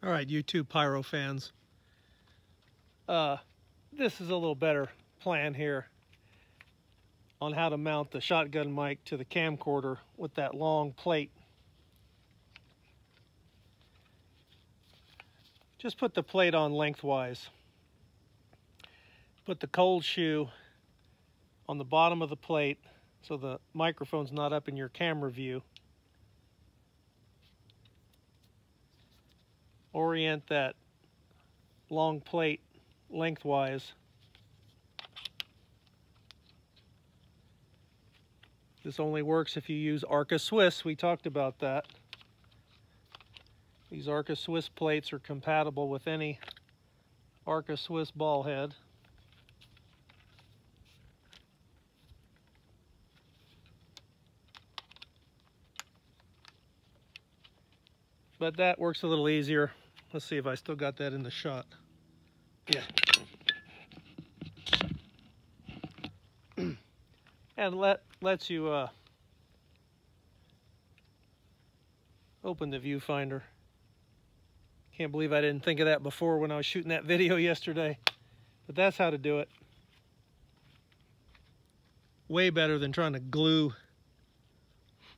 All right, you two pyro fans. This is a little better plan here on how to mount the shotgun mic to the camcorder with that long plate. Just put the plate on lengthwise. Put the cold shoe on the bottom of the plate so the microphone's not up in your camera view. Orient that long plate lengthwise. This only works if you use Arca Swiss. We talked about that. These Arca Swiss plates are compatible with any Arca Swiss ball head. But that works a little easier. Let's see if I still got that in the shot. Yeah. And lets you open the viewfinder. Can't believe I didn't think of that before when I was shooting that video yesterday. But that's how to do it. Way better than trying to glue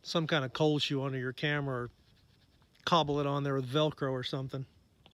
some kind of cold shoe onto your camera or cobble it on there with Velcro or something.